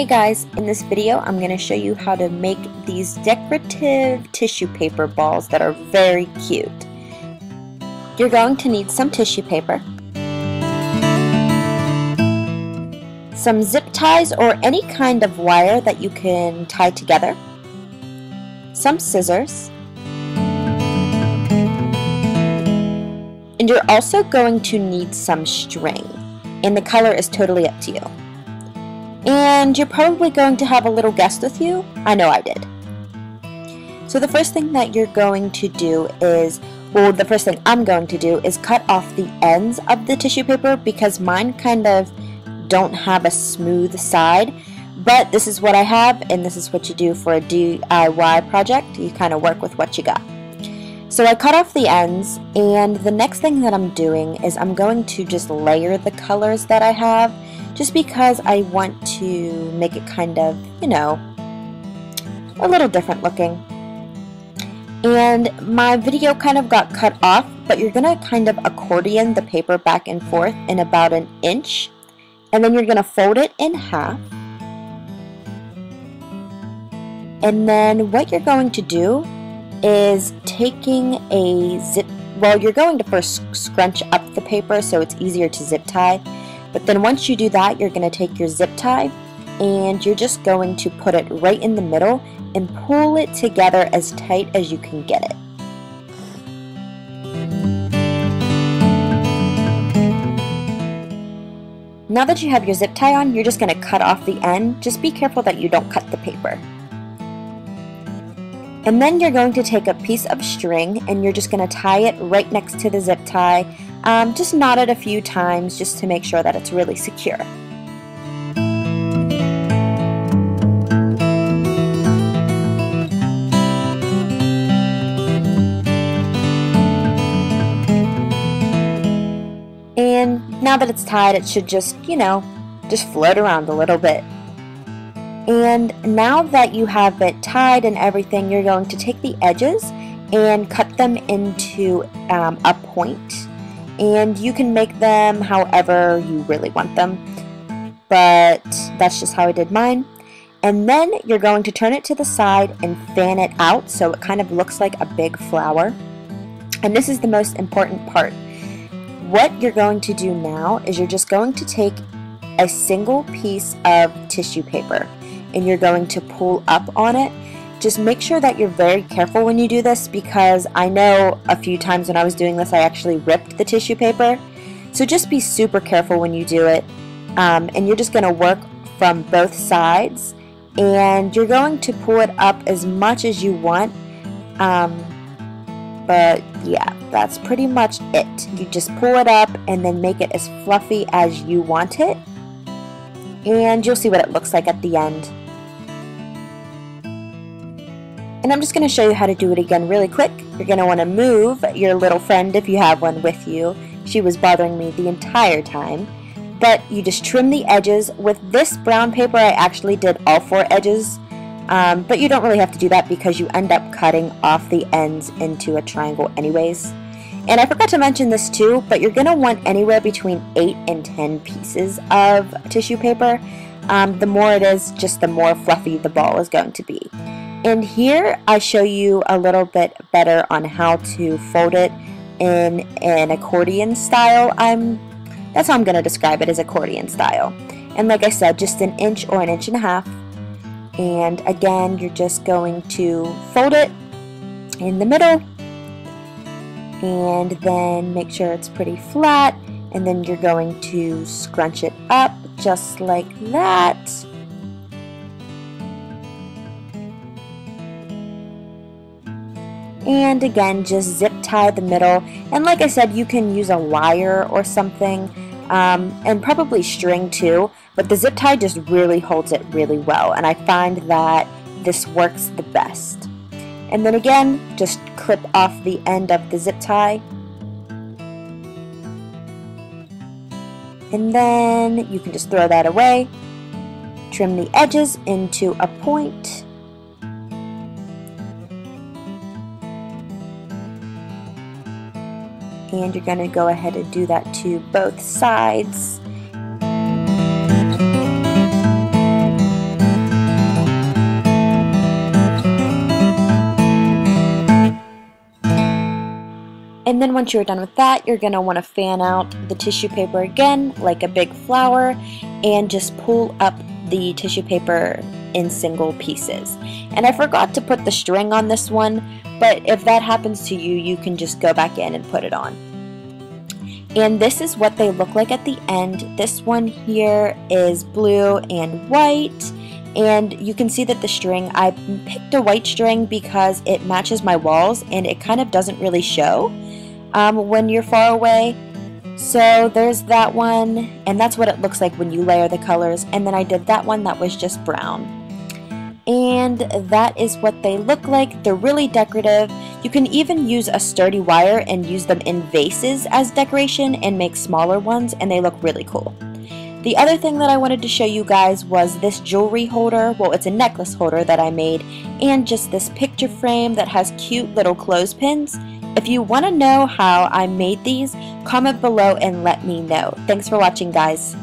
Hey guys, in this video I'm going to show you how to make these decorative tissue paper balls that are very cute. You're going to need some tissue paper, some zip ties or any kind of wire that you can tie together, some scissors, and you're also going to need some string, and the color is totally up to you. And you're probably going to have a little guest with you. I know I did. So the first thing that you're going to do is, well, the first thing I'm going to do is cut off the ends of the tissue paper because mine kind of don't have a smooth side. But this is what I have, and this is what you do for a DIY project. You kind of work with what you got. So I cut off the ends, and the next thing that I'm doing is I'm going to just layer the colors that I have, just because I want to make it kind of, you know, a little different looking. And my video kind of got cut off, but you're going to kind of accordion the paper back and forth in about an inch, and then you're going to fold it in half. And then what you're going to do is taking a zip, well, you're going to first scrunch up the paper so it's easier to zip tie. But then once you do that, you're going to take your zip tie and you're just going to put it right in the middle and pull it together as tight as you can get it. Now that you have your zip tie on, you're just going to cut off the end. Just be careful that you don't cut the paper. And then you're going to take a piece of string and you're just going to tie it right next to the zip tie. Just knot it a few times just to make sure that it's really secure. And now that it's tied, it should just, you know, just float around a little bit. And now that you have it tied and everything, you're going to take the edges and cut them into a point. And you can make them however you really want them, but that's just how I did mine. And then you're going to turn it to the side and fan it out so it kind of looks like a big flower. And this is the most important part. What you're going to do now is you're just going to take a single piece of tissue paper and you're going to pull up on it. Just make sure that you're very careful when you do this, because I know a few times when I was doing this I actually ripped the tissue paper. So just be super careful when you do it. And you're just going to work from both sides and you're going to pull it up as much as you want. But yeah, that's pretty much it. You just pull it up and then make it as fluffy as you want it. And you'll see what it looks like at the end. And I'm just going to show you how to do it again really quick. You're going to want to move your little friend if you have one with you. She was bothering me the entire time. But you just trim the edges. With this brown paper I actually did all 4 edges. But you don't really have to do that because you end up cutting off the ends into a triangle anyways. And I forgot to mention this too, but you're going to want anywhere between 8 and 10 pieces of tissue paper. The more it is, just the more fluffy the ball is going to be. And here I show you a little bit better on how to fold it in an accordion style. That's how I'm going to describe it, as accordion style. And like I said, just an inch or an inch and a half. And again, you're just going to fold it in the middle and then make sure it's pretty flat, and then you're going to scrunch it up just like that. And again, just zip tie the middle, and like I said, you can use a wire or something, and probably string too, but the zip tie just really holds it really well, and I find that this works the best. And then again, just clip off the end of the zip tie, and then you can just throw that away, trim the edges into a point, and you're going to go ahead and do that to both sides. And then once you're done with that, you're going to want to fan out the tissue paper again like a big flower and just pull up the tissue paper in single pieces. And I forgot to put the string on this one, but if that happens to you, you can just go back in and put it on. And this is what they look like at the end. This one here is blue and white, and you can see that the string, I picked a white string because it matches my walls and it kind of doesn't really show when you're far away. So there's that one, and that's what it looks like when you layer the colors. And then I did that one that was just brown. And that is what they look like. They're really decorative. You can even use a sturdy wire and use them in vases as decoration and make smaller ones, and they look really cool. The other thing that I wanted to show you guys was this jewelry holder. Well, it's a necklace holder that I made, and just this picture frame that has cute little clothespins. If you want to know how I made these, comment below and let me know. Thanks for watching, guys.